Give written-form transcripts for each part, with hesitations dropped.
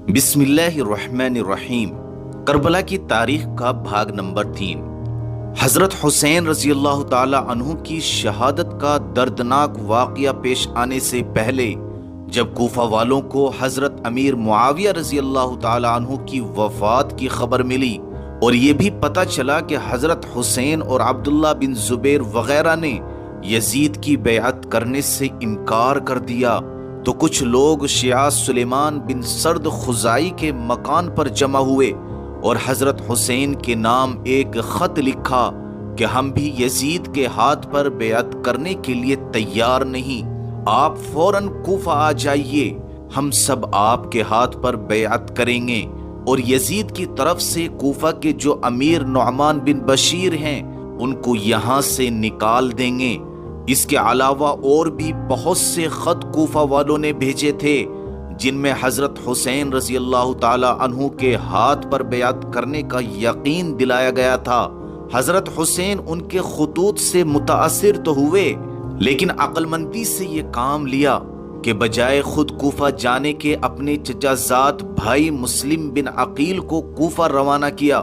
بسم اللہ الرحمن الرحیم۔ کربلا کی تاریخ کا بھاگ نمبر 3۔ حضرت حسین رضی اللہ تعالی عنہ کی شہادت کا دردناک واقعہ پیش آنے سے پہلے جب کوفہ والوں کو حضرت امیر معاویہ رضی اللہ تعالی عنہ کی وفات کی خبر ملی اور یہ بھی پتہ چلا کہ حضرت حسین اور عبداللہ بن زبیر وغیرہ نے یزید کی بیعت کرنے سے انکار کر دیا، تو کچھ لوگ شیعہ سلیمان بن سرد خزائی کے مکان پر جمع ہوئے اور حضرت حسین کے نام ایک خط لکھا کہ ہم بھی یزید کے ہاتھ پر بیعت کرنے کے لیے تیار نہیں، آپ فوراً کوفہ آ جائیے، ہم سب آپ کے ہاتھ پر بیعت کریں گے اور یزید کی طرف سے کوفہ کے جو امیر نعمان بن بشیر ہیں ان کو یہاں سے نکال دیں گے۔ اس کے علاوہ اور بھی بہت سے خط کوفہ والوں نے بھیجے تھے جن میں حضرت حسین رضی اللہ تعالی عنہ کے ہاتھ پر بیعت کرنے کا یقین دلایا گیا تھا۔ حضرت حسین ان کے خطوط سے متاثر تو ہوئے لیکن عقل مندی سے یہ کام لیا کہ بجائے خود کوفہ جانے کے اپنے چچا زاد بھائی مسلم بن عقیل کو کوفہ روانہ کیا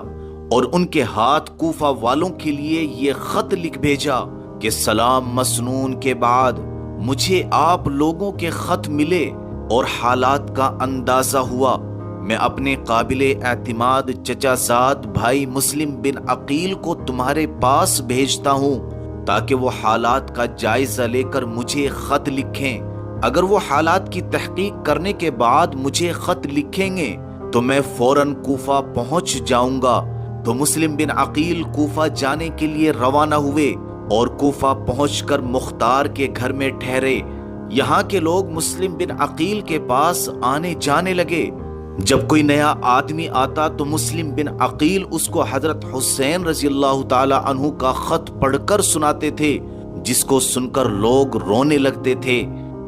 اور ان کے ہاتھ کوفہ والوں کے لیے یہ خط لکھ بھیجا کہ سلام مسنون کے بعد مجھے آپ لوگوں کے خط ملے اور حالات کا اندازہ ہوا، میں اپنے قابل اعتماد چچا زاد بھائی مسلم بن عقیل کو تمہارے پاس بھیجتا ہوں تاکہ وہ حالات کا جائزہ لے کر مجھے خط لکھیں۔ اگر وہ حالات کی تحقیق کرنے کے بعد مجھے خط لکھیں گے تو میں فوراً کوفہ پہنچ جاؤں گا۔ تو مسلم بن عقیل کوفہ جانے کے لیے روانہ ہوئے اور کوفہ پہنچ کر مختار کے گھر میں ٹھہرے۔ یہاں کے لوگ مسلم بن عقیل کے پاس آنے جانے لگے۔ جب کوئی نیا آدمی آتا تو مسلم بن عقیل اس کو حضرت حسین رضی اللہ تعالی عنہ کا خط پڑھ کر سناتے تھے جس کو سن کر لوگ رونے لگتے تھے۔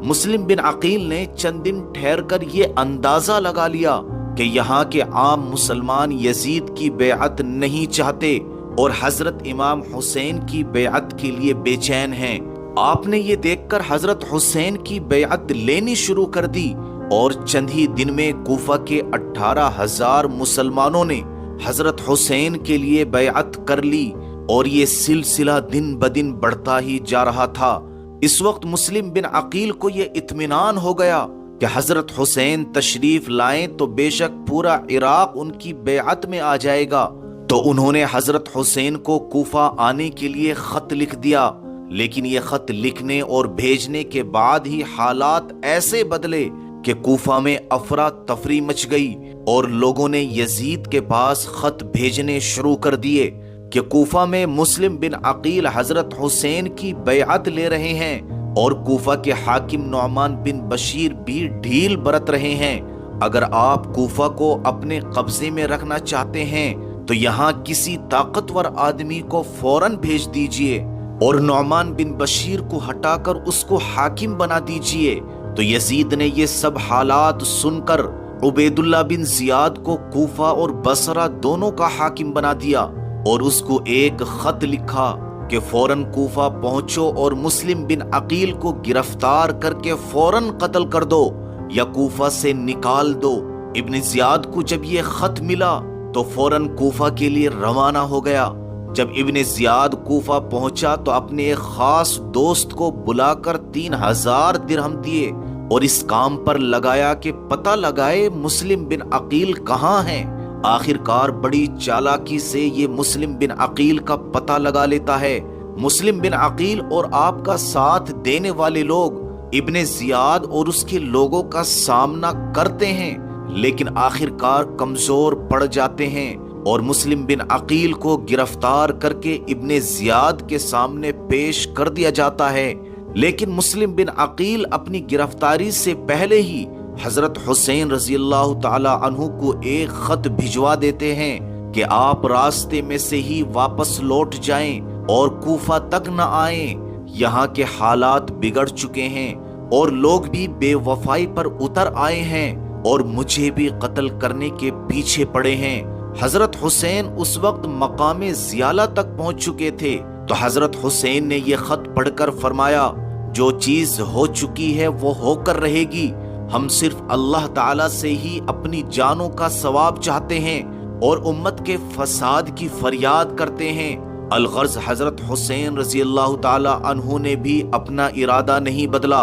مسلم بن عقیل نے چند دن ٹھہر کر یہ اندازہ لگا لیا کہ یہاں کے عام مسلمان یزید کی بیعت نہیں چاہتے اور حضرت امام حسین کی بیعت کے لیے بے چین ہیں۔ آپ نے یہ دیکھ کر حضرت حسین کی بیعت لینی شروع کر دی اور چند ہی دن میں کوفہ کے 18,000 مسلمانوں نے حضرت حسین کے لیے بیعت کر لی اور یہ سلسلہ دن بدن بڑھتا ہی جا رہا تھا۔ اس وقت مسلم بن عقیل کو یہ اطمینان ہو گیا کہ حضرت حسین تشریف لائیں تو بے شک پورا عراق ان کی بیعت میں آ جائے گا، تو انہوں نے حضرت حسین کو کوفہ آنے کے لیے خط لکھ دیا، لیکن یہ خط لکھنے اور بھیجنے کے بعد ہی حالات ایسے بدلے کہ کوفہ میں افراتفری مچ گئی اور لوگوں نے یزید کے پاس خط بھیجنے شروع کر دیے کہ کوفہ میں مسلم بن عقیل حضرت حسین کی بیعت لے رہے ہیں اور کوفہ کے حاکم نعمان بن بشیر بھی ڈھیل برت رہے ہیں، اگر آپ کوفہ کو اپنے قبضے میں رکھنا چاہتے ہیں تو یہاں کسی طاقتور آدمی کو فوراً بھیج دیجئے اور نعمان بن بشیر کو ہٹا کر اس کو حاکم بنا دیجئے۔ تو یزید نے یہ سب حالات سن کر عبید اللہ بن زیاد کو کوفہ اور بصرہ دونوں کا حاکم بنا دیا اور اس کو ایک خط لکھا کہ فوراً کوفہ پہنچو اور مسلم بن عقیل کو گرفتار کر کے فوراً قتل کر دو یا کوفہ سے نکال دو۔ ابن زیاد کو جب یہ خط ملا تو فوراً کوفہ کے لیے روانہ ہو گیا۔ جب ابن زیاد کوفہ پہنچا تو اپنے ایک خاص دوست کو بلا کر 3,000 درہم دیے اور اس کام پر لگایا کہ پتہ لگائے مسلم بن عقیل کہاں ہیں۔ آخر کار بڑی چالاکی سے یہ مسلم بن عقیل کا پتہ لگا لیتا ہے۔ مسلم بن عقیل اور آپ کا ساتھ دینے والے لوگ ابن زیاد اور اس کے لوگوں کا سامنا کرتے ہیں لیکن آخر کار کمزور پڑ جاتے ہیں اور مسلم بن عقیل کو گرفتار کر کے ابن زیاد کے سامنے پیش کر دیا جاتا ہے، لیکن مسلم بن عقیل اپنی گرفتاری سے پہلے ہی حضرت حسین رضی اللہ تعالی عنہ کو ایک خط بھجوا دیتے ہیں کہ آپ راستے میں سے ہی واپس لوٹ جائیں اور کوفہ تک نہ آئیں، یہاں کے حالات بگڑ چکے ہیں اور لوگ بھی بے وفائی پر اتر آئے ہیں اور مجھے بھی قتل کرنے کے پیچھے پڑے ہیں۔ حضرت حسین اس وقت مقام زیالہ تک پہنچ چکے تھے تو حضرت حسین نے یہ خط پڑھ کر فرمایا جو چیز ہو چکی ہے وہ ہو کر رہے گی، ہم صرف اللہ تعالی سے ہی اپنی جانوں کا ثواب چاہتے ہیں اور امت کے فساد کی فریاد کرتے ہیں۔ الغرض حضرت حسین رضی اللہ تعالی عنہ نے بھی اپنا ارادہ نہیں بدلا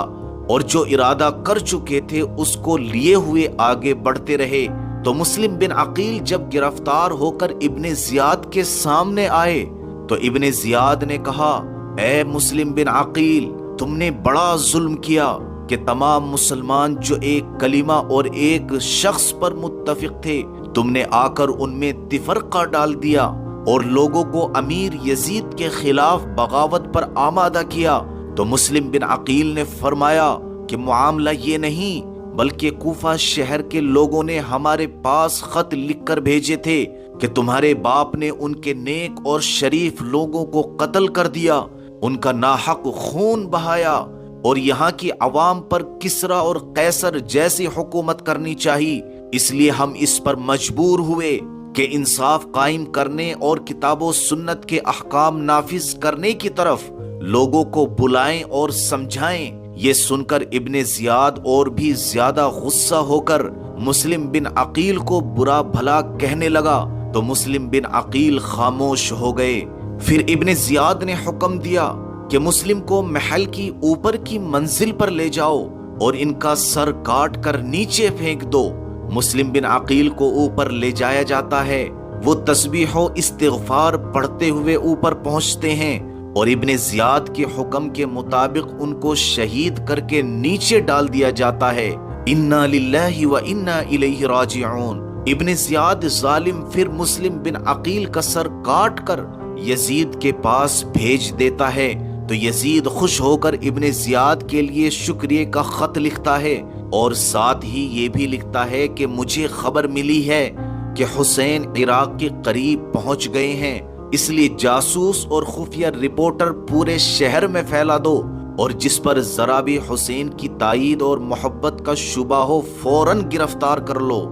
اور جو ارادہ کر چکے تھے اس کو لیے ہوئے آگے بڑھتے رہے۔ تو مسلم بن عقیل جب گرفتار ہو کر ابن زیاد کے سامنے آئے تو ابن زیاد نے کہا، اے مسلم بن عقیل، تم نے بڑا ظلم کیا کہ تمام مسلمان جو ایک کلمہ اور ایک شخص پر متفق تھے، تم نے آ کر ان میں تفرقہ ڈال دیا اور لوگوں کو امیر یزید کے خلاف بغاوت پر آمادہ کیا۔ تو مسلم بن عقیل نے فرمایا کہ معاملہ یہ نہیں، بلکہ کوفہ شہر کے لوگوں نے ہمارے پاس خط لکھ کر بھیجے تھے کہ تمہارے باپ نے ان کے نیک اور شریف لوگوں کو قتل کر دیا، ان کا ناحق خون بہایا، اور یہاں کی عوام پر کسریٰ اور قیصر جیسی حکومت کرنی چاہیے۔ اس لیے ہم اس پر مجبور ہوئے کہ انصاف قائم کرنے اور کتاب و سنت کے احکام نافذ کرنے کی طرف لوگوں کو بلائیں اور سمجھائیں۔ یہ سن کر ابن زیاد اور بھی زیادہ غصہ ہو کر مسلم بن عقیل کو برا بھلا کہنے لگا تو مسلم بن عقیل خاموش ہو گئے۔ پھر ابن زیاد نے حکم دیا کہ مسلم کو محل کی اوپر کی منزل پر لے جاؤ اور ان کا سر کاٹ کر نیچے پھینک دو۔ مسلم بن عقیل کو اوپر لے جایا جاتا ہے، وہ تسبیح و استغفار پڑھتے ہوئے اوپر پہنچتے ہیں اور ابن زیاد کے حکم کے مطابق ان کو شہید کر کے نیچے ڈال دیا جاتا ہے۔ انا للہ و انا الیہ راجعون۔ ابن زیاد ظالم پھر مسلم بن عقیل کا سر کاٹ کر یزید کے پاس بھیج دیتا ہے تو یزید خوش ہو کر ابن زیاد کے لیے شکریہ کا خط لکھتا ہے اور ساتھ ہی یہ بھی لکھتا ہے کہ مجھے خبر ملی ہے کہ حسین عراق کے قریب پہنچ گئے ہیں، اس لیے جاسوس اور خفیہ رپورٹر پورے شہر میں پھیلا دو اور جس پر ذرا بھی حسین کی تائید اور محبت کا شبہ ہو فوراً گرفتار کر لو۔